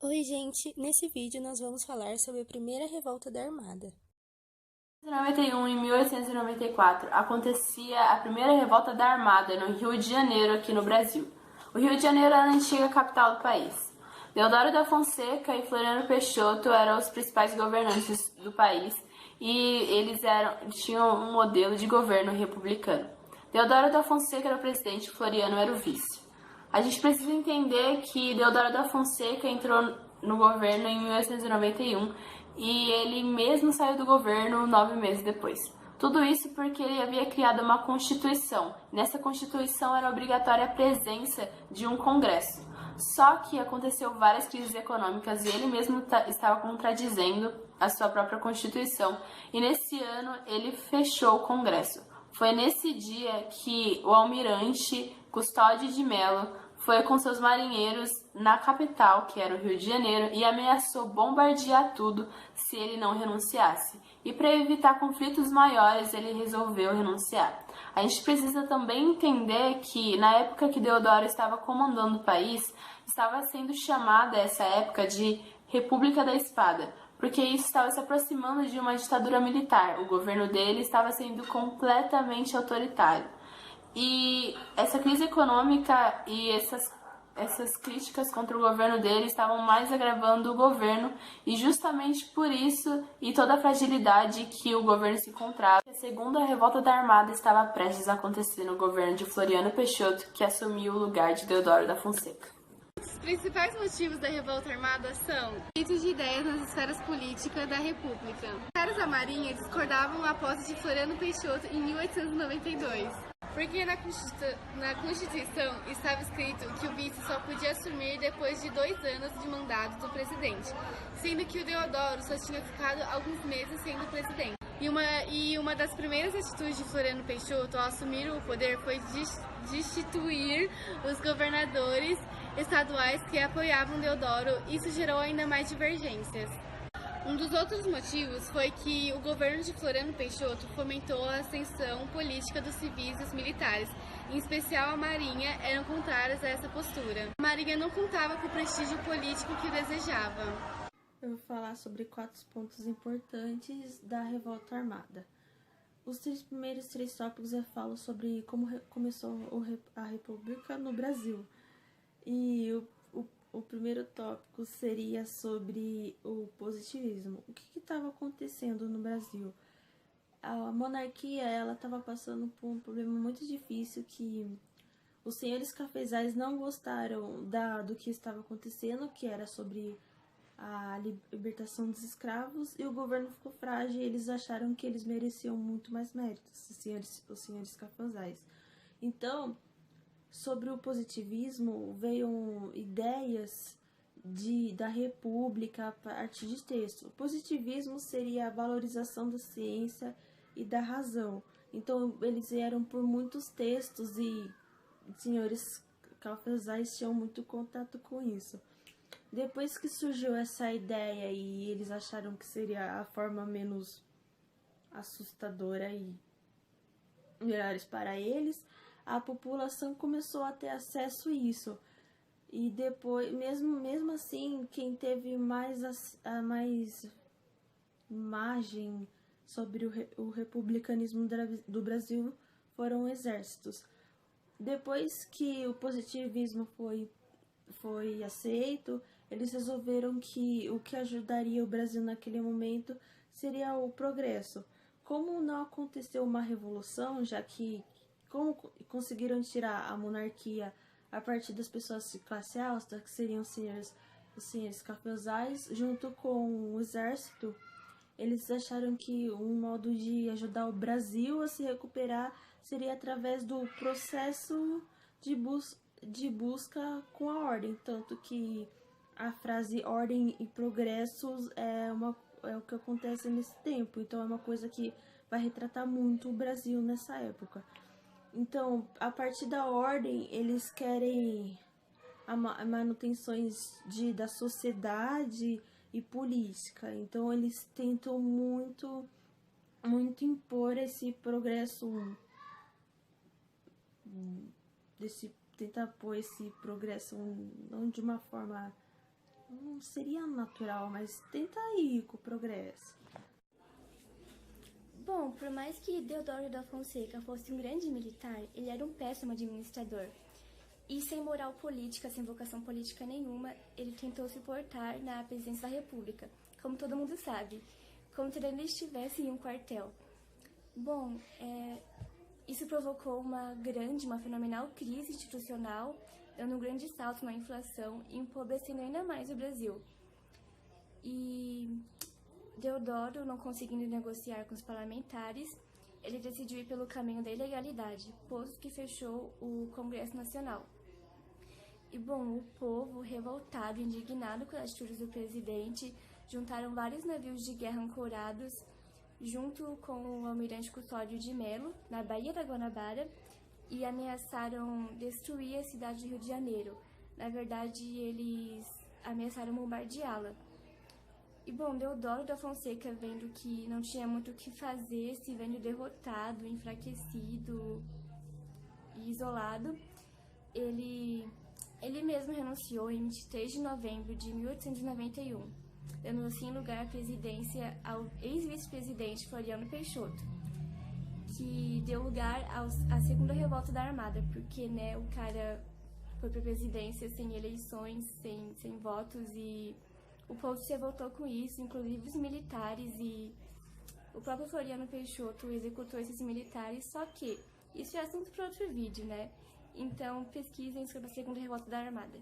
Oi, gente! Nesse vídeo nós vamos falar sobre a primeira revolta da Armada. Em 1891 e 1894, acontecia a primeira revolta da Armada no Rio de Janeiro, aqui no Brasil. O Rio de Janeiro era a antiga capital do país. Deodoro da Fonseca e Floriano Peixoto eram os principais governantes do país e tinham um modelo de governo republicano. Deodoro da Fonseca era o presidente e Floriano era o vice. A gente precisa entender que Deodoro da Fonseca entrou no governo em 1891 e ele mesmo saiu do governo 9 meses depois. Tudo isso porque ele havia criado uma constituição. Nessa constituição era obrigatória a presença de um congresso. Só que aconteceu várias crises econômicas e ele mesmo estava contradizendo a sua própria constituição. E nesse ano ele fechou o congresso. Foi nesse dia que o almirante Custódio de Melo foi com seus marinheiros na capital, que era o Rio de Janeiro, e ameaçou bombardear tudo se ele não renunciasse. E para evitar conflitos maiores, ele resolveu renunciar. A gente precisa também entender que na época que Deodoro estava comandando o país, estava sendo chamada essa época de República da Espada, porque isso estava se aproximando de uma ditadura militar. O governo dele estava sendo completamente autoritário. E essa crise econômica e essas críticas contra o governo dele estavam mais agravando o governo, e justamente por isso e toda a fragilidade que o governo se encontrava, a segunda revolta da Armada estava prestes a acontecer no governo de Floriano Peixoto, que assumiu o lugar de Deodoro da Fonseca. Os principais motivos da revolta armada são conflitos de ideias nas esferas políticas da República. Os caras da Marinha discordavam a posse de Floriano Peixoto em 1892, porque na Constituição estava escrito que o vice só podia assumir depois de 2 anos de mandato do presidente, sendo que o Deodoro só tinha ficado alguns meses sendo presidente. E uma das primeiras atitudes de Floriano Peixoto ao assumir o poder foi destituir os governadores estaduais que apoiavam Deodoro. Isso gerou ainda mais divergências. Um dos outros motivos foi que o governo de Floriano Peixoto fomentou a ascensão política dos civis e dos militares, em especial a Marinha, eram contrários a essa postura. A Marinha não contava com o prestígio político que desejava. Eu vou falar sobre 4 pontos importantes da revolta armada. Os primeiros 3 tópicos eu falo sobre como começou a República no Brasil. E o primeiro tópico seria sobre o positivismo. O que estava acontecendo no Brasil? A monarquia estava passando por um problema muito difícil, que os senhores cafezais não gostaram do que estava acontecendo, que era sobre a libertação dos escravos, e o governo ficou frágil e eles acharam que eles mereciam muito mais méritos, os senhores cafezais. Então, sobre o positivismo, veio ideias da República a partir de texto. O positivismo seria a valorização da ciência e da razão. Então, eles vieram por muitos textos e os senhores cafezais tinham muito contato com isso. Depois que surgiu essa ideia e eles acharam que seria a forma menos assustadora e melhores para eles, a população começou a ter acesso a isso. E depois, mesmo assim, quem teve mais imagem sobre o republicanismo do Brasil foram exércitos. Depois que o positivismo foi aceito, eles resolveram que o que ajudaria o Brasil naquele momento seria o progresso. Como não aconteceu uma revolução, já que como conseguiram tirar a monarquia a partir das pessoas de classe alta, que seriam os senhores cafezais, junto com o exército, eles acharam que um modo de ajudar o Brasil a se recuperar seria através do processo de busca com a ordem, tanto que a frase ordem e progressos é o que acontece nesse tempo, então é uma coisa que vai retratar muito o Brasil nessa época. Então, a partir da ordem, eles querem a manutenções da sociedade e política. Então, eles tentam muito impor esse progresso, tentar pôr esse progresso não de uma forma não seria natural, mas tenta aí com o progresso. Bom, por mais que Deodoro da Fonseca fosse um grande militar, ele era um péssimo administrador. E sem moral política, sem vocação política nenhuma, ele tentou se portar na presidência da República, como todo mundo sabe, como se ele estivesse em um quartel. Bom, isso provocou uma fenomenal crise institucional, dando um grande salto na inflação e empobrecendo ainda mais o Brasil. E Deodoro, não conseguindo negociar com os parlamentares, ele decidiu ir pelo caminho da ilegalidade, posto que fechou o Congresso Nacional. E bom, o povo, revoltado e indignado com as atitudes do presidente, juntaram vários navios de guerra ancorados, junto com o almirante Custódio de Melo, na Baía da Guanabara, e ameaçaram destruir a cidade do Rio de Janeiro. Na verdade, eles ameaçaram bombardeá-la. E bom, Deodoro da Fonseca, vendo que não tinha muito o que fazer, se vendo derrotado, enfraquecido e isolado, ele mesmo renunciou em 23 de novembro de 1891, dando assim lugar à presidência ao ex-vice-presidente Floriano Peixoto, que deu lugar à segunda revolta da Armada, porque o cara foi para a presidência sem eleições, sem votos, e o povo se revoltou com isso, inclusive os militares, e o próprio Floriano Peixoto executou esses militares, só que isso é assunto para outro vídeo, Então pesquisem sobre a segunda revolta da Armada.